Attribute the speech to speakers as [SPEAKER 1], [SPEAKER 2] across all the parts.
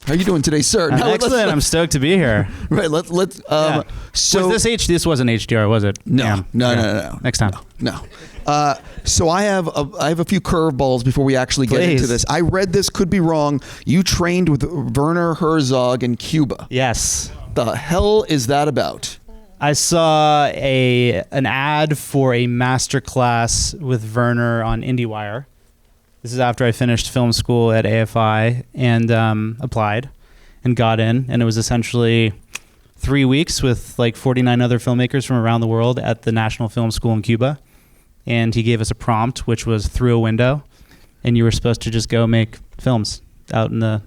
[SPEAKER 1] How are you doing today, sir?
[SPEAKER 2] I'm excellent. I'm stoked to be here.
[SPEAKER 1] Right. Let's. So
[SPEAKER 2] was this was an HDR, was it?
[SPEAKER 1] No.
[SPEAKER 2] Next time.
[SPEAKER 1] No. So I have a few curveballs before we actually get into this. I read this, could be wrong. You trained with Werner Herzog in Cuba.
[SPEAKER 2] Yes.
[SPEAKER 1] The hell is that about?
[SPEAKER 2] I saw an ad for a master class with Werner on IndieWire. This is after I finished film school at AFI and applied and got in. And it was essentially 3 weeks with like 49 other filmmakers from around the world at the National Film School in Cuba. And he gave us a prompt, which was through a window. And you were supposed to just go make films out in the,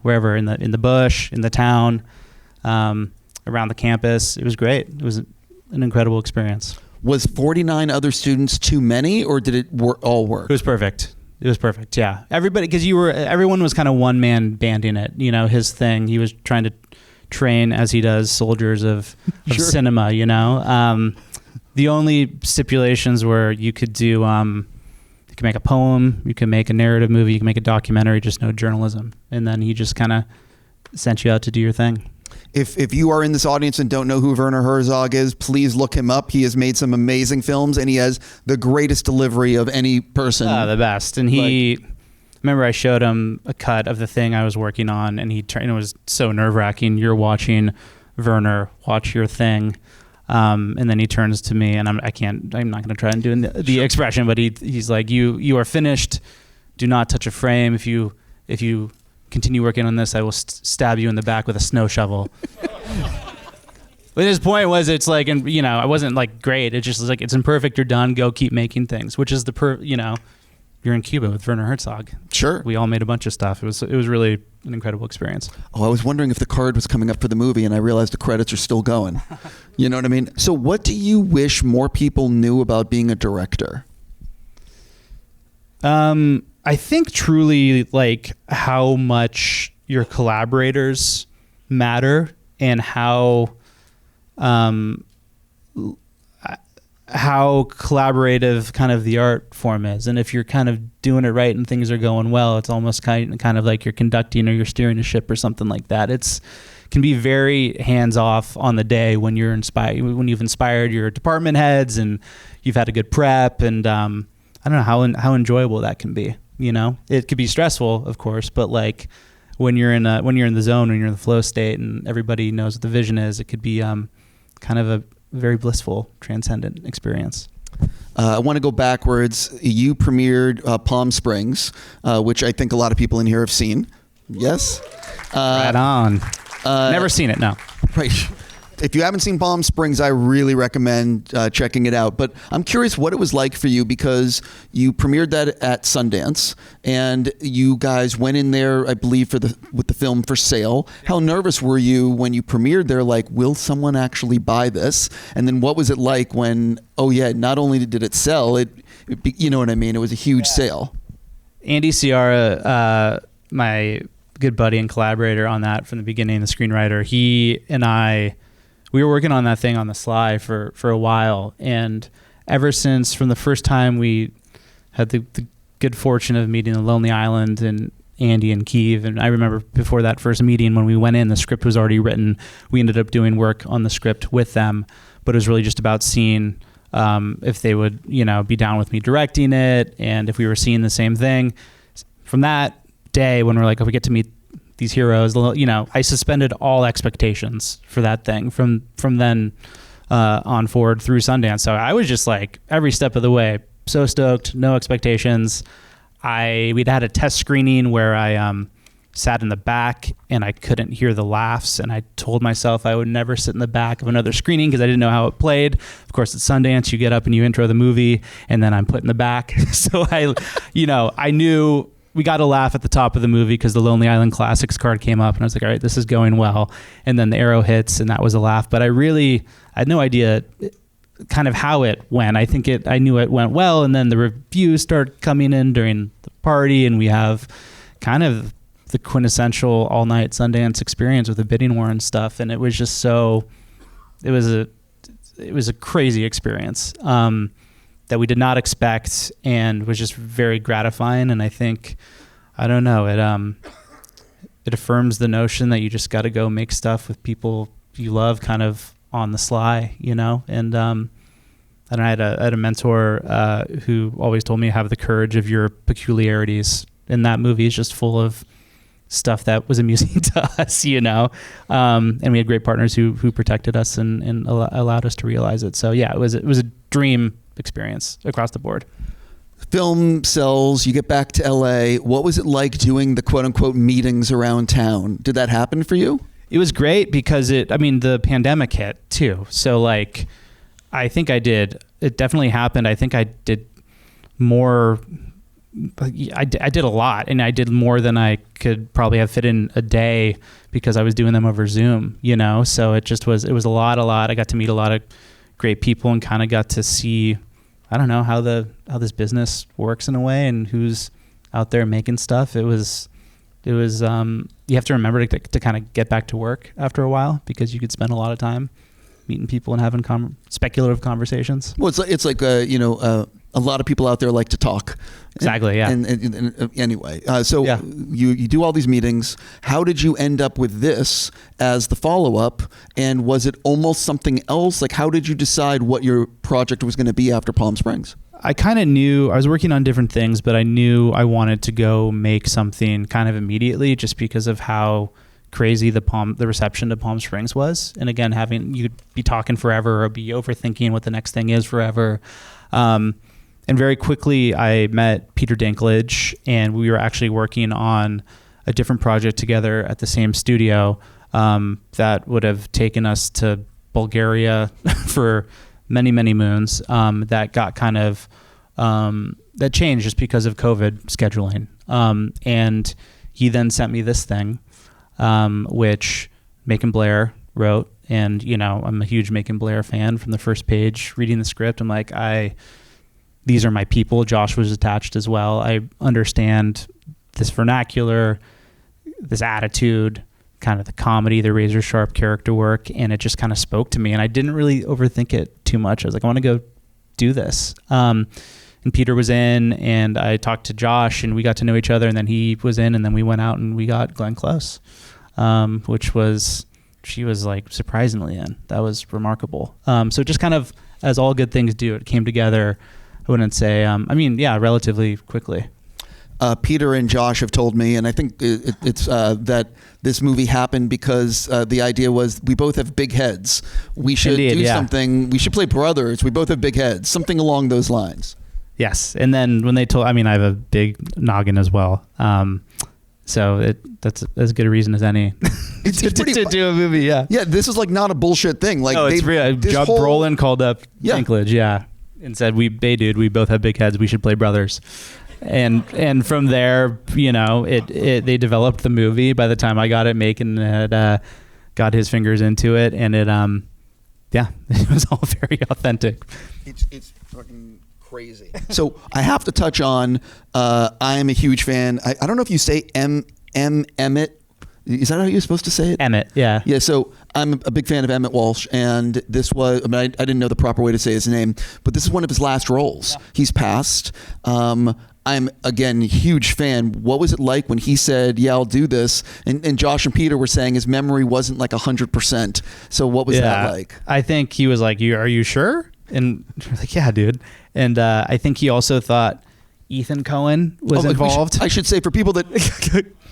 [SPEAKER 2] wherever, in the bush, in the town, around the campus. It was great. It was an incredible experience.
[SPEAKER 1] Was 49 other students too many, or did it all work?
[SPEAKER 2] It was perfect. It was perfect, yeah. Everybody, because everyone was kind of one man banding it. His thing. He was trying to train as he does soldiers of
[SPEAKER 1] Sure.
[SPEAKER 2] cinema. The only stipulations were you could do, you could make a poem, you could make a narrative movie, you can make a documentary, just no journalism. And then he just kind of sent you out to do your thing.
[SPEAKER 1] If you are in this audience and don't know who Werner Herzog is, please look him up. He has made some amazing films, and he has the greatest delivery of any person.
[SPEAKER 2] The best. And remember I showed him a cut of the thing I was working on, and it was so nerve-wracking. You're watching Werner watch your thing, and then he turns to me, and I'm not going to try and do the expression, but he's like, you are finished. Do not touch a frame. If you continue working on this, I will stab you in the back with a snow shovel. But his point was, it's like, and I wasn't like great. It just was like, it's imperfect. You're done. Go keep making things, which is you're in Cuba with Werner Herzog.
[SPEAKER 1] Sure.
[SPEAKER 2] We all made a bunch of stuff. It was really an incredible experience.
[SPEAKER 1] Oh, I was wondering if the card was coming up for the movie, and I realized the credits are still going. You know what I mean? So what do you wish more people knew about being a director?
[SPEAKER 2] I think truly like how much your collaborators matter and how collaborative kind of the art form is. And if you're kind of doing it right and things are going well, it's almost kind of like you're conducting or you're steering a ship or something like that. Can be very hands off on the day when you're inspired, when you've inspired your department heads and you've had a good prep, and I don't know how enjoyable that can be. It could be stressful, of course, but like when you're in the zone, when you're in the flow state and everybody knows what the vision is, it could be kind of a very blissful, transcendent experience.
[SPEAKER 1] I want to go backwards. You premiered Palm Springs, which I think a lot of people in here have seen. Yes?
[SPEAKER 2] Right on. Never seen it, no.
[SPEAKER 1] Right. If you haven't seen Palm Springs, I really recommend checking it out. But I'm curious what it was like for you, because you premiered that at Sundance, and you guys went in there, I believe, with the film for sale. How nervous were you when you premiered there? Like, will someone actually buy this? And then what was it like when, not only did it sell, it you know what I mean? It was a huge sale.
[SPEAKER 2] Andy Ciara, my good buddy and collaborator on that from the beginning, the screenwriter, he and I, we were working on that thing on the sly for a while, and ever since, from the first time we had the good fortune of meeting the Lonely Island and Andy and Kiev, and I remember before that first meeting when we went in, the script was already written. We ended up doing work on the script with them, but it was really just about seeing if they would, be down with me directing it, and if we were seeing the same thing. From that day when we're like, we get to meet these heroes, I suspended all expectations for that thing from then on forward through Sundance. So I was just like, every step of the way, so stoked, no expectations. We'd had a test screening where I sat in the back and I couldn't hear the laughs, and I told myself I would never sit in the back of another screening because I didn't know how it played. Of course, at Sundance, you get up and you intro the movie, and then I'm put in the back. So I knew we got a laugh at the top of the movie because the Lonely Island Classics card came up, and I was like, all right, this is going well. And then the arrow hits, and that was a laugh. But I had no idea kind of how it went. I knew it went well, and then the reviews started coming in during the party, and we have kind of the quintessential all-night Sundance experience with the bidding war and stuff. And it was just it was a crazy experience that we did not expect, and was just very gratifying. And I think, I don't know, it affirms the notion that you just got to go make stuff with people you love, kind of on the sly, you know. And I had a mentor who always told me, have the courage of your peculiarities. And that movie is just full of stuff that was amusing to us, you know. And we had great partners who protected us and allowed us to realize it. So yeah, it was a dream experience across the board.
[SPEAKER 1] Film sells, you get back to LA. What was it like doing the quote unquote meetings around town? Did that happen for you?
[SPEAKER 2] It was great because the pandemic hit too. So like, it definitely happened. I think I did more. I did a lot, and I did more than I could probably have fit in a day because I was doing them over Zoom, you know? So it was a lot. I got to meet a lot of great people and kind of got to see, I don't know, how this business works in a way and who's out there making stuff. It was you have to remember to kind of get back to work after a while, because you could spend a lot of time meeting people and having speculative conversations.
[SPEAKER 1] Well, it's like a lot of people out there like to talk.
[SPEAKER 2] Exactly. Yeah.
[SPEAKER 1] And anyway, you do all these meetings. How did you end up with this as the follow-up? And was it almost something else? Like, how did you decide what your project was going to be after Palm Springs?
[SPEAKER 2] I kind of knew I was working on different things, but I knew I wanted to go make something kind of immediately, just because of how crazy the reception to Palm Springs was. And again, you'd be talking forever or be overthinking what the next thing is forever. And very quickly I met Peter Dinklage, and we were actually working on a different project together at the same studio that would have taken us to Bulgaria for many, many moons. That got kind of, that changed just because of COVID scheduling. And he then sent me this thing, which Macon Blair wrote. And, you know, I'm a huge Macon Blair fan. From the first page, reading the script, I'm like, these are my people. Josh was attached as well. I understand this vernacular, this attitude, kind of the comedy, the razor sharp character work, and it just kind of spoke to me. And I didn't really overthink it too much. I was like, I want to go do this. And Peter was in, and I talked to Josh, and we got to know each other, and then he was in, and then we went out and we got Glenn Close, she was like surprisingly in. That was remarkable. So just kind of, as all good things do, it came together. I wouldn't say, relatively quickly.
[SPEAKER 1] Peter and Josh have told me, and I think it's that this movie happened because the idea was we both have big heads. We should do something. We should play brothers. We both have big heads. Something along those lines.
[SPEAKER 2] Yes. And then when they told, I have a big noggin as well. So that's as good a reason as any to do a movie. Yeah.
[SPEAKER 1] Yeah. This is like not a bullshit thing. Like,
[SPEAKER 2] it's real. Brolin called up Dinklage. Yeah. And said, we both have big heads. We should play brothers. And from there, you know, they developed the movie. By the time I got it, Macon had got his fingers into it, and it was all very authentic.
[SPEAKER 1] It's fucking crazy. So I have to touch on. I am a huge fan. I don't know if you say Emmet. Is that how you're supposed to say it?
[SPEAKER 2] Emmet, yeah.
[SPEAKER 1] Yeah, so I'm a big fan of Emmet Walsh, and this was, I didn't know the proper way to say his name, but this is one of his last roles. Yeah. He's passed. I'm, again, a huge fan. What was it like when he said, yeah, I'll do this? And Josh and Peter were saying his memory wasn't like 100%. So what was that like?
[SPEAKER 2] I think he was like, are you sure? And we're like, yeah, dude. And I think he also thought Etan Cohen was involved.
[SPEAKER 1] I should say, for people that...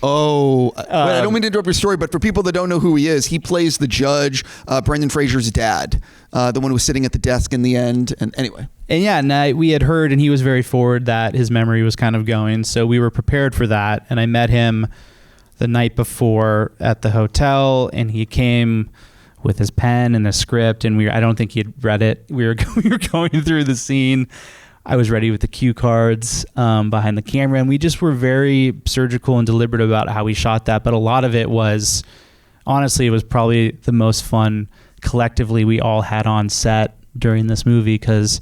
[SPEAKER 1] I don't mean to interrupt your story, but for people that don't know who he is, he plays the judge, Brendan Fraser's dad, the one who was sitting at the desk in the end. And anyway.
[SPEAKER 2] And we had heard, and he was very forward that his memory was kind of going. So we were prepared for that. And I met him the night before at the hotel, and he came with his pen and a script. And I don't think he had read it. We were going through the scene. I was ready with the cue cards behind the camera, and we just were very surgical and deliberate about how we shot that. But a lot of it was, honestly, it was probably the most fun collectively we all had on set during this movie, because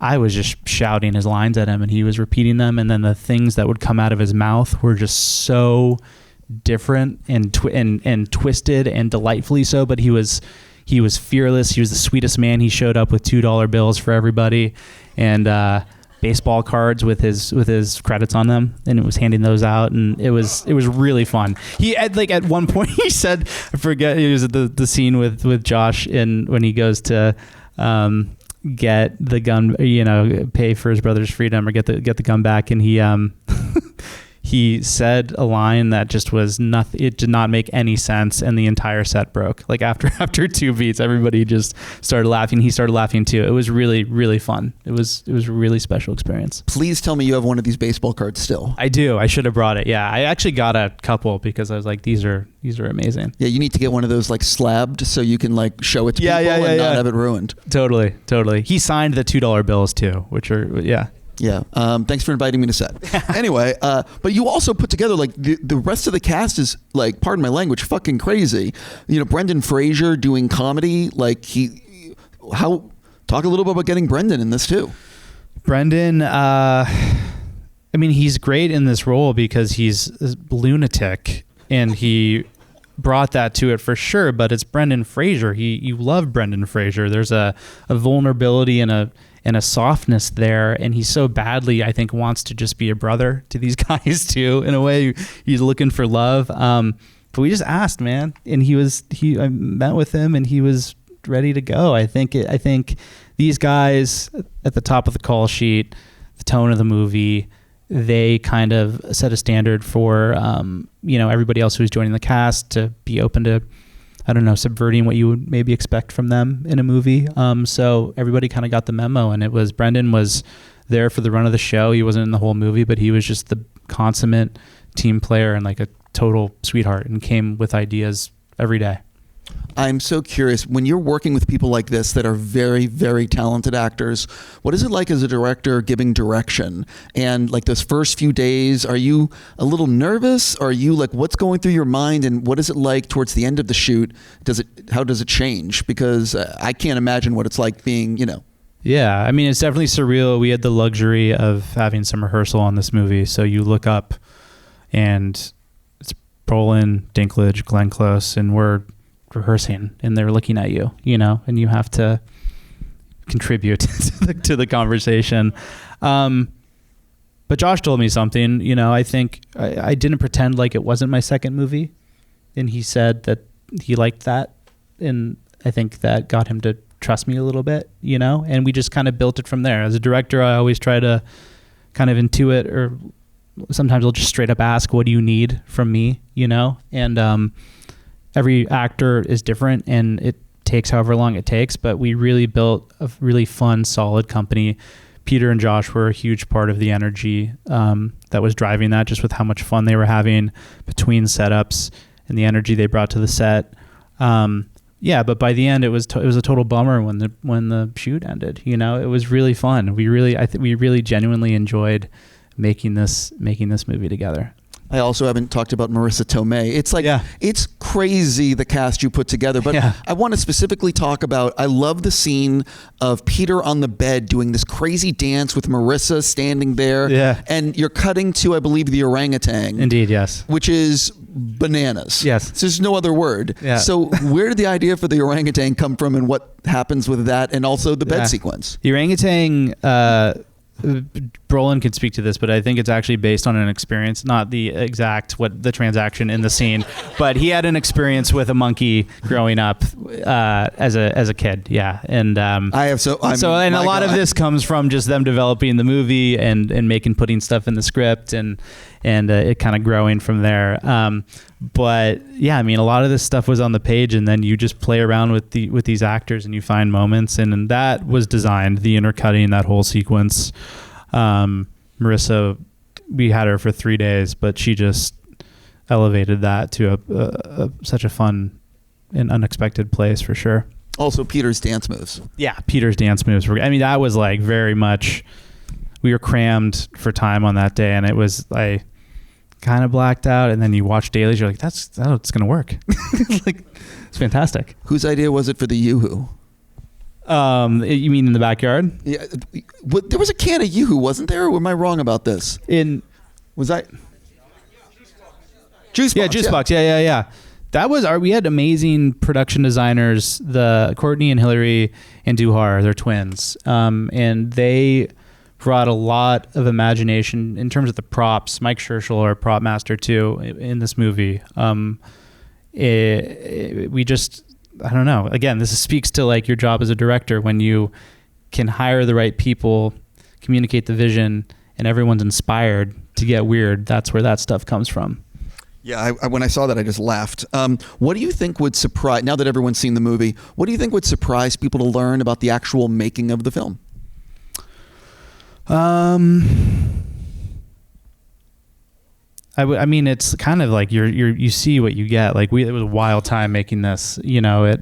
[SPEAKER 2] I was just shouting his lines at him and he was repeating them, and then the things that would come out of his mouth were just so different and twisted and delightfully so. But he was fearless. He was the sweetest man. He showed up with $2 bills for everybody, and baseball cards with his credits on them, and it was handing those out, and it was really fun. He at one point he said, I forget, it was at the scene with Josh when he goes to get the gun, pay for his brother's freedom or get the gun back, and he he said a line that just was nothing. It did not make any sense, and the entire set broke. Like after 2 beats, everybody just started laughing. He started laughing too. It was really, really fun. It was a really special experience.
[SPEAKER 1] Please tell me you have one of these baseball cards still.
[SPEAKER 2] I do. I should have brought it. Yeah, I actually got a couple because I was like, these are amazing.
[SPEAKER 1] Yeah, you need to get one of those like slabbed so you can like show it to people and not have it ruined.
[SPEAKER 2] Totally. He signed the $2 bills too, which are
[SPEAKER 1] Yeah. Thanks for inviting me to set. Anyway, but you also put together like the rest of the cast is like, pardon my language, fucking crazy. Brendan Fraser doing comedy. Like talk a little bit about getting Brendan in this too.
[SPEAKER 2] Brendan, he's great in this role because he's a lunatic and he brought that to it for sure. But it's Brendan Fraser. You love Brendan Fraser. There's a vulnerability and a softness there, and he so badly, I think, wants to just be a brother to these guys too. In a way, he's looking for love. But we just asked, man, and I met with him, and he was ready to go. I think these guys at the top of the call sheet, the tone of the movie, they kind of set a standard for everybody else who's joining the cast to be open to, I don't know, subverting what you would maybe expect from them in a movie. So everybody kind of got the memo, and Brendan was there for the run of the show. He wasn't in the whole movie, but he was just the consummate team player and like a total sweetheart, and came with ideas every day.
[SPEAKER 1] I'm so curious, when you're working with people like this that are very, very talented actors, what is it like as a director giving direction? And like those first few days, are you a little nervous? Are you like, what's going through your mind, and what is it like towards the end of the shoot? How does it change? Because I can't imagine what it's like being,
[SPEAKER 2] Yeah, it's definitely surreal. We had the luxury of having some rehearsal on this movie. So you look up and it's Brolin, Dinklage, Glenn Close, and we're rehearsing, and they're looking at you, and you have to contribute to the conversation. But Josh told me something, I think I didn't pretend like it wasn't my second movie, and he said that he liked that, and I think that got him to trust me a little bit, and we just kind of built it from there. As a director, I always try to kind of intuit, or sometimes I'll just straight up ask, what do you need from me, and every actor is different, and it takes however long it takes, but we really built a really fun, solid company. Peter and Josh were a huge part of the energy that was driving that, just with how much fun they were having between setups and the energy they brought to the set. But by the end, it was a total bummer when the shoot ended. It was really fun. We really genuinely enjoyed making this movie together.
[SPEAKER 1] I also haven't talked about Marisa Tomei. It's like, It's crazy the cast you put together, but I want to specifically talk about, I love the scene of Peter on the bed doing this crazy dance with Marisa standing there.
[SPEAKER 2] Yeah.
[SPEAKER 1] And you're cutting to, I believe, the orangutan.
[SPEAKER 2] Indeed, yes.
[SPEAKER 1] Which is bananas.
[SPEAKER 2] Yes.
[SPEAKER 1] So there's no other word.
[SPEAKER 2] Yeah.
[SPEAKER 1] So where did the idea for the orangutan come from, and what happens with that, and also the bed sequence?
[SPEAKER 2] The orangutan, Brolin could speak to this, but I think it's actually based on an experience, not the exact the transaction in the scene, but he had an experience with a monkey growing up as a kid. Yeah, and
[SPEAKER 1] I have
[SPEAKER 2] a lot of this comes from just them developing the movie and putting stuff in the script and it kind of growing from there. But yeah, a lot of this stuff was on the page, and then you just play around with these actors and you find moments, and that was designed, the intercutting, that whole sequence. Marisa, we had her for 3 days, but she just elevated that to such a fun and unexpected place for sure.
[SPEAKER 1] Also, Peter's dance moves.
[SPEAKER 2] Yeah, Peter's dance moves were, that was like very much, we were crammed for time on that day, and it was like kind of blacked out, and then you watch dailies, you're like, that's how it's gonna work. Like, it's fantastic.
[SPEAKER 1] Whose idea was it for the Yoo-hoo?
[SPEAKER 2] You mean in the backyard?
[SPEAKER 1] Yeah, there was a can of Yoo-hoo, wasn't there? Or am I wrong about this? Was I? Juice box.
[SPEAKER 2] Yeah, juice box. Yeah. That was we had amazing production designers, the Courtney and Hillary and Duhar, they're twins, and they brought a lot of imagination in terms of the props. Mike Scherschel, our prop master too, in this movie. We just, I don't know. Again, this speaks to like your job as a director when you can hire the right people, communicate the vision, and everyone's inspired to get weird. That's where that stuff comes from.
[SPEAKER 1] Yeah, when I saw that, I just laughed. What do you think would surprise, now that everyone's seen the movie, what do you think would surprise people to learn about the actual making of the film?
[SPEAKER 2] I mean, it's kind of like you see what you get. Like it was a wild time making this, you know,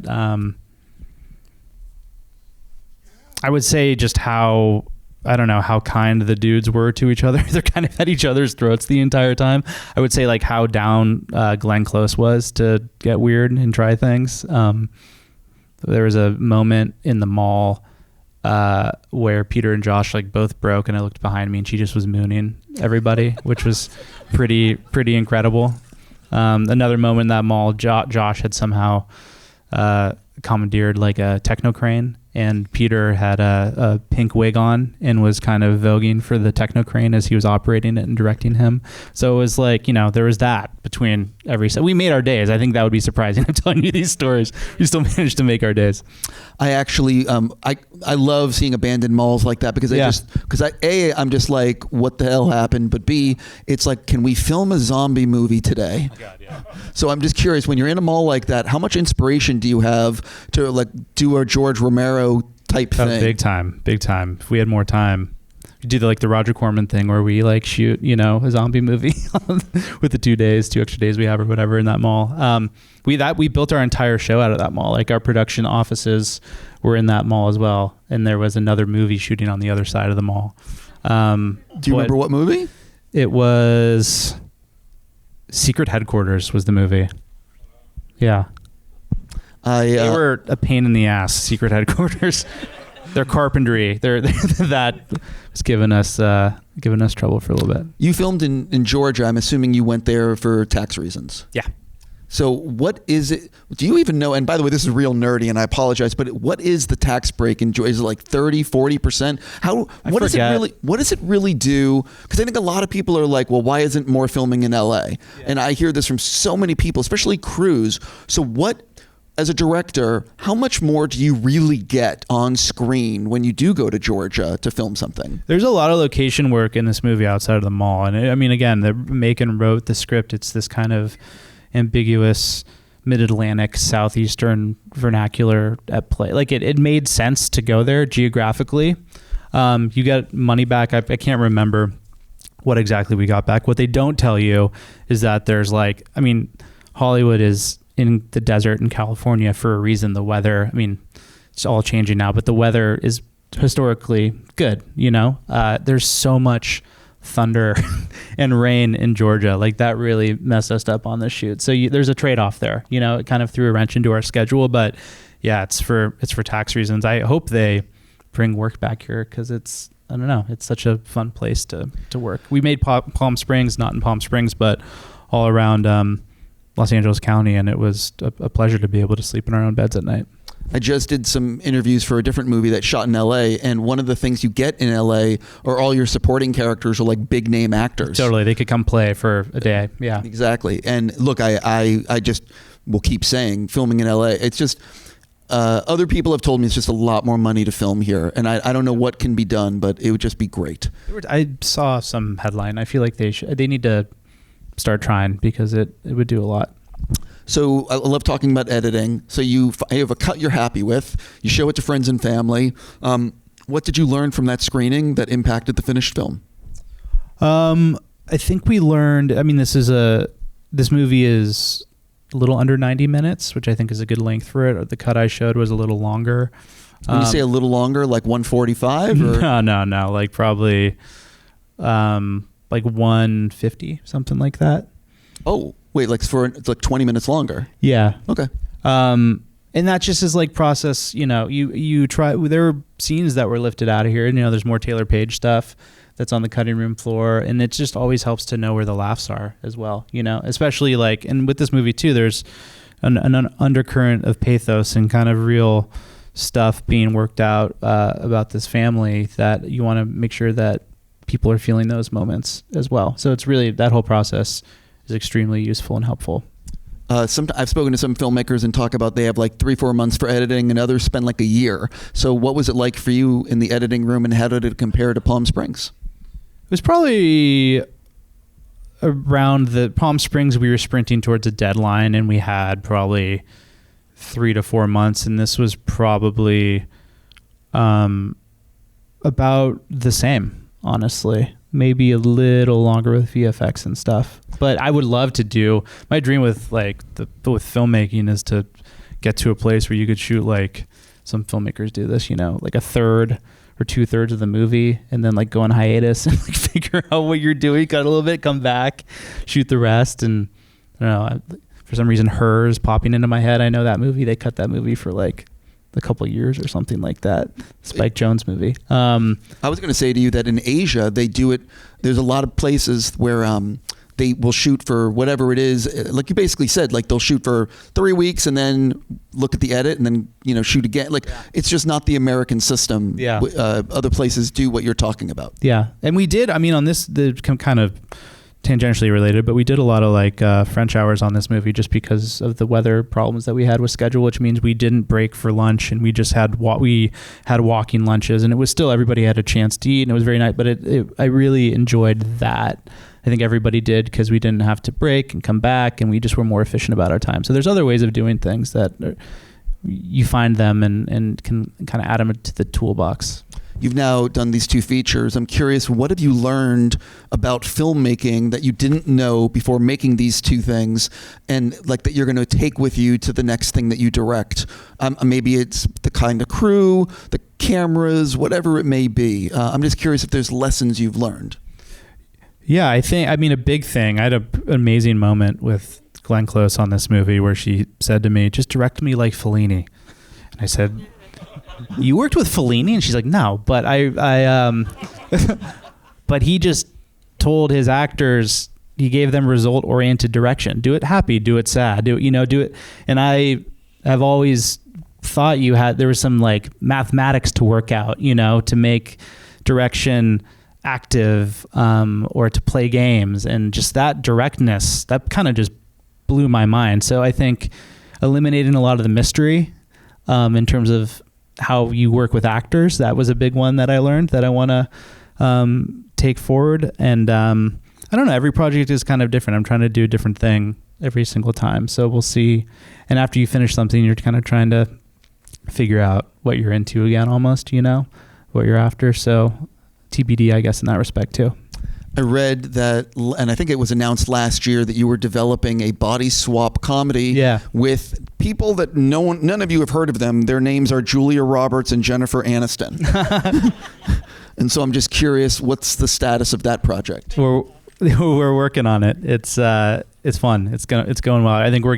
[SPEAKER 2] I would say just how, I don't know, how kind the dudes were to each other. They're kind of at each other's throats the entire time. I would say like how down Glenn Close was to get weird and try things. There was a moment in the mall where Peter and Josh like both broke, and I looked behind me and she just was mooning everybody, which was pretty incredible. Another moment in that mall, Josh had somehow commandeered like a techno crane, and Peter had a pink wig on and was kind of voguing for the techno crane as he was operating it and directing him. So it was like, you know, there was that between every set. We made our days. I think that would be surprising. I'm telling you these stories. We still managed to make our days.
[SPEAKER 1] I actually, I love seeing abandoned malls like that because I'm just like, what the hell happened? But B, it's like, can we film a zombie movie today? Oh God, yeah. So I'm just curious, when you're in a mall like that, how much inspiration do you have to like do a George Romero type thing?
[SPEAKER 2] Big time. If we had more time, we do the Roger Corman thing where we like shoot, you know, a zombie movie with the 2 extra days we have or whatever in that mall. We built our entire show out of that mall. Like our production offices were in that mall as well, and there was another movie shooting on the other side of the mall.
[SPEAKER 1] Do you remember what movie?
[SPEAKER 2] It was Secret Headquarters was the movie. Yeah. They were a pain in the ass, Secret Headquarters. Their carpentry, that was giving us trouble for a little bit.
[SPEAKER 1] You filmed in Georgia. I'm assuming you went there for tax reasons.
[SPEAKER 2] Yeah.
[SPEAKER 1] So what is it? Do you even know? And by the way, this is real nerdy, and I apologize, but what is the tax break in Georgia? Is it like 30, 40%? What does it really do? Because I think a lot of people are like, well, why isn't more filming in LA? Yeah. And I hear this from so many people, especially crews. So what, as a director, how much more do you really get on screen when you do go to Georgia to film something?
[SPEAKER 2] There's a lot of location work in this movie outside of the mall. And I mean, again, Macon wrote the script. It's this kind of ambiguous mid-Atlantic, southeastern vernacular at play. Like it made sense to go there geographically. You get money back. I can't remember what exactly we got back. What they don't tell you is that there's like, I mean, Hollywood is in the desert in California for a reason. The weather, I mean, it's all changing now, but the weather is historically good, you know? There's so much thunder and rain in Georgia. Like that really messed us up on this shoot. So there's a trade-off there, you know. It kind of threw a wrench into our schedule, but yeah, it's for tax reasons. I hope they bring work back here because it's, I don't know, it's such a fun place to work. We made Palm Springs, not in Palm Springs, but all around Los Angeles County, and it was a pleasure to be able to sleep in our own beds at night.
[SPEAKER 1] I just did some interviews for a different movie that shot in LA, and one of the things you get in LA are all your supporting characters are like big name actors.
[SPEAKER 2] Totally. They could come play for a day. Yeah.
[SPEAKER 1] Exactly. And look, I just will keep saying filming in LA, it's just other people have told me it's just a lot more money to film here, and I don't know what can be done, but it would just be great. I
[SPEAKER 2] saw some headline. I feel like they need to start trying because it would do a lot.
[SPEAKER 1] So I love talking about editing. So you have a cut you're happy with. You show it to friends and family. What did you learn from that screening that impacted the finished film?
[SPEAKER 2] I think we learned, I mean, this movie is a little under 90 minutes, which I think is a good length for it. The cut I showed was a little longer.
[SPEAKER 1] When you say a little longer, like 145? Or?
[SPEAKER 2] No. Like probably like 150, something like that.
[SPEAKER 1] Oh, wait, it's like 20 minutes longer.
[SPEAKER 2] Yeah.
[SPEAKER 1] Okay.
[SPEAKER 2] And that just is like process, you know, you try, there were scenes that were lifted out of here, and, you know, there's more Taylour Paige stuff that's on the cutting room floor, and it just always helps to know where the laughs are as well, you know, especially like, and with this movie too, there's an undercurrent of pathos and kind of real stuff being worked out about this family, that you want to make sure that people are feeling those moments as well. So it's really, that whole process is extremely useful and helpful.
[SPEAKER 1] I've spoken to some filmmakers and talk about they have like 3-4 months for editing, and others spend like a year. So what was it like for you in the editing room, and how did it compare to Palm Springs?
[SPEAKER 2] It was probably around the Palm Springs, we were sprinting towards a deadline, and we had probably 3 to 4 months, and this was probably about the same, honestly. Maybe a little longer with VFX and stuff. But I would love to do, my dream with with filmmaking is to get to a place where you could shoot, like some filmmakers do this, like a third or 2/3 of the movie, and then like go on hiatus and like figure out what you're doing, cut a little bit, come back, shoot the rest. And I don't know, for some reason Hers popping into my head. I know that movie, they cut that movie for like a couple of years or something like that. Spike Jonze movie.
[SPEAKER 1] I was going to say to you that in Asia, they do it. There's a lot of places where they will shoot for whatever it is. Like you basically said, like they'll shoot for 3 weeks and then look at the edit and then, shoot again. Like it's just not the American system.
[SPEAKER 2] Yeah.
[SPEAKER 1] Other places do what you're talking about.
[SPEAKER 2] Yeah. And we did, on this, the kind of tangentially related, but we did a lot of like French hours on this movie just because of the weather problems that we had with schedule, which means we didn't break for lunch, and we just had walking lunches, and it was still, everybody had a chance to eat, and it was very nice. But I really enjoyed that. I think everybody did, because we didn't have to break and come back, and we just were more efficient about our time. So there's other ways of doing things that you find them and can kind of add them to the toolbox.
[SPEAKER 1] You've now done these 2 features. I'm curious, what have you learned about filmmaking that you didn't know before making these 2 things, and like that you're going to take with you to the next thing that you direct? Maybe it's the kind of crew, the cameras, whatever it may be. I'm just curious if there's lessons you've learned.
[SPEAKER 2] Yeah, a big thing. I had an amazing moment with Glenn Close on this movie where she said to me, "Just direct me like Fellini." And I said, "You worked with Fellini?" And she's like, "No, but but he just told his actors, he gave them result-oriented direction. Do it happy, do it sad, do it." And I have always thought there was some like mathematics to work out, to make direction active, or to play games, and just that directness, that kind of just blew my mind. So I think eliminating a lot of the mystery, in terms of how you work with actors, that was a big one that I learned that I want to take forward. And I don't know, every project is kind of different. I'm trying to do a different thing every single time, so we'll see. And after you finish something, you're kind of trying to figure out what you're into again, almost, what you're after. So TBD, I guess, in that respect too.
[SPEAKER 1] I read that, and I think it was announced last year, that you were developing a body swap comedy with people that none of you have heard of them. Their names are Julia Roberts and Jennifer Aniston. And so I'm just curious, what's the status of that project?
[SPEAKER 2] We're working on it. It's fun. It's going well. I think we're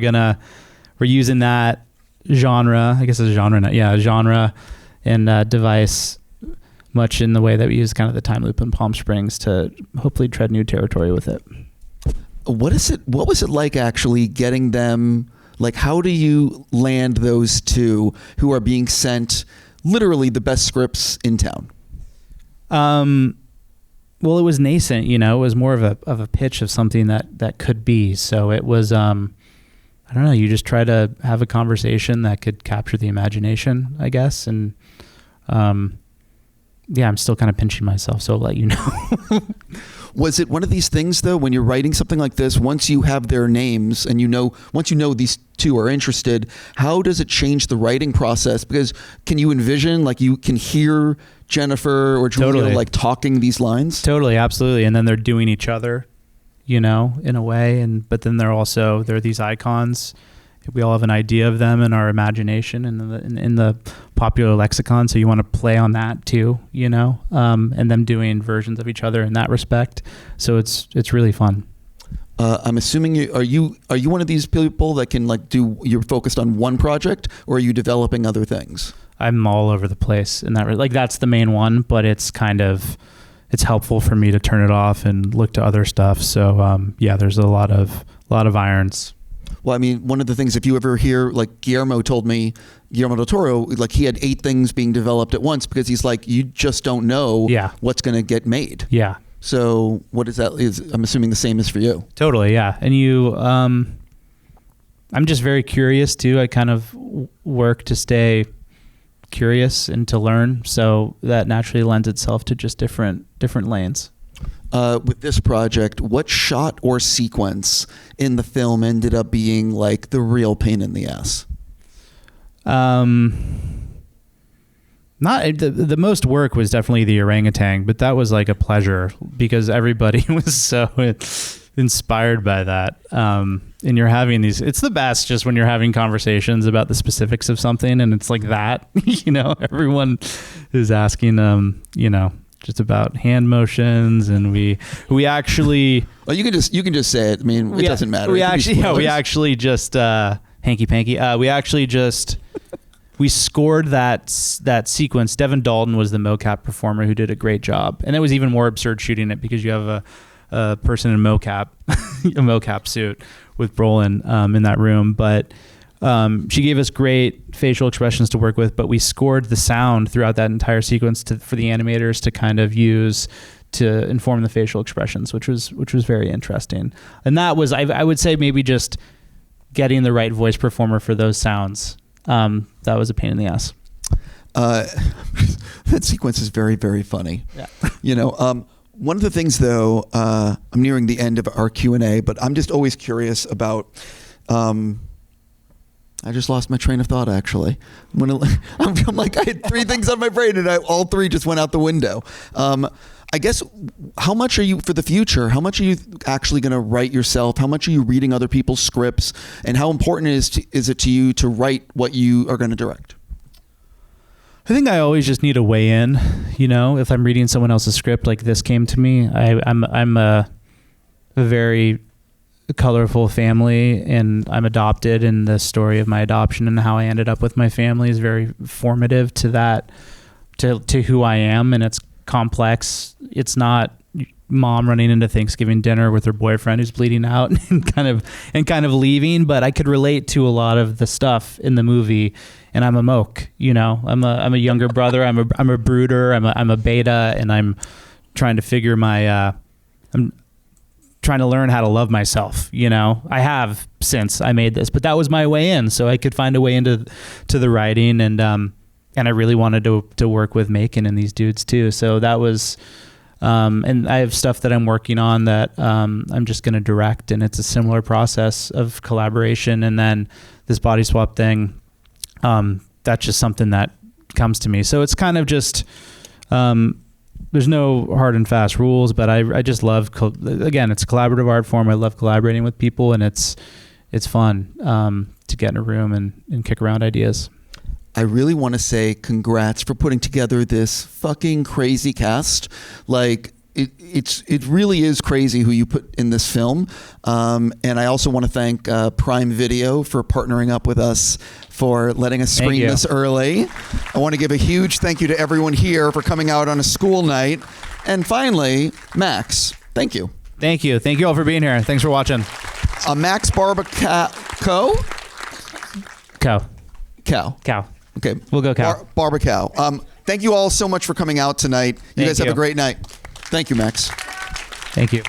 [SPEAKER 2] using that genre. I guess it's a genre now. Yeah, genre and device, much in the way that we use kind of the time loop in Palm Springs to hopefully tread new territory with it.
[SPEAKER 1] What was it like actually getting them? Like, how do you land those 2 who are being sent literally the best scripts in town?
[SPEAKER 2] Well, it was nascent, it was more of a pitch of something that could be. So it was, I don't know, you just try to have a conversation that could capture the imagination, I guess. And, yeah, I'm still kind of pinching myself, so I'll let you know.
[SPEAKER 1] Was it one of these things, though, when you're writing something like this, once you have their names and once you know these 2 are interested, how does it change the writing process? Because can you envision, like, you can hear Jennifer or Julia
[SPEAKER 2] Totally.
[SPEAKER 1] like talking these lines?
[SPEAKER 2] Totally, absolutely. And then they're doing each other, in a way. But then they're these icons. We all have an idea of them in our imagination and in the popular lexicon. So you want to play on that too, and them doing versions of each other in that respect. So it's really fun.
[SPEAKER 1] I'm assuming are you one of these people that can you're focused on one project, or are you developing other things?
[SPEAKER 2] I'm all over the place in that. That's the main one, but it's helpful for me to turn it off and look to other stuff. So there's a lot of irons.
[SPEAKER 1] Well, I mean, one of the things, if you ever hear, like Guillermo del Toro, like he had 8 things being developed at once because he's like, you just don't know what's going to get made.
[SPEAKER 2] Yeah.
[SPEAKER 1] So what is that? I'm assuming the same is for you.
[SPEAKER 2] Totally. Yeah. And you, I'm just very curious too. I kind of work to stay curious and to learn. So that naturally lends itself to just different lanes.
[SPEAKER 1] With this project, what shot or sequence in the film ended up being like the real pain in the ass?
[SPEAKER 2] Not the most work was definitely the orangutan, but that was like a pleasure because everybody was so inspired by that. And you're having it's the best just when you're having conversations about the specifics of something and it's like that, everyone is asking, just about hand motions, and we actually.
[SPEAKER 1] Well, you can just say it. I mean, it doesn't matter.
[SPEAKER 2] We actually just hanky panky. We scored that sequence. Devin Dalton was the mocap performer who did a great job, and it was even more absurd shooting it because you have a person in mocap, a mocap suit with Brolin in that room, but. She gave us great facial expressions to work with, but we scored the sound throughout that entire sequence for the animators to kind of use to inform the facial expressions, which was very interesting. And that was, I would say, maybe just getting the right voice performer for those sounds. That was a pain in the ass.
[SPEAKER 1] That sequence is very, very funny. Yeah. One of the things, though, I'm nearing the end of our Q&A, but I'm just always curious about. I just lost my train of thought, actually. I'm like, I had 3 things on my brain, and all 3 just went out the window. I guess, how much are you, for the future, how much are you actually going to write yourself? How much are you reading other people's scripts? And how important is it to you to write what you are going to direct?
[SPEAKER 2] I think I always just need to weigh in. If I'm reading someone else's script, like this came to me, I'm a very colorful family, and I'm adopted, and the story of my adoption and how I ended up with my family is very formative to that, to who I am, and it's complex. It's not mom running into Thanksgiving dinner with her boyfriend who's bleeding out and kind of leaving, but I could relate to a lot of the stuff in the movie. And I'm a Moke, I'm a younger brother. I'm a brooder. I'm a beta, and I'm trying to figure I'm trying to learn how to love myself. I have since I made this, but that was my way in, so I could find a way into the writing, and I really wanted to work with Macon and these dudes too. So that was, and I have stuff that I'm working on that I'm just going to direct, and it's a similar process of collaboration. And then this body swap thing, that's just something that comes to me. So it's kind of just. There's no hard and fast rules, but I just love, again, it's a collaborative art form. I love collaborating with people, and it's fun to get in a room and kick around ideas.
[SPEAKER 1] I really want to say congrats for putting together this fucking crazy cast. Like, it really is crazy who you put in this film. And I also want to thank Prime Video for partnering up with us, for letting us screen this early. I want to give a huge thank you to everyone here for coming out on a school night. And finally, Max, thank you.
[SPEAKER 2] Thank you. Thank you all for being here. Thanks for watching.
[SPEAKER 1] Max Barbakow? Cow. Okay.
[SPEAKER 2] We'll go cow.
[SPEAKER 1] Barbakow. Thank you all so much for coming out tonight. You guys have a great night. Thank you, Max.
[SPEAKER 2] Thank you.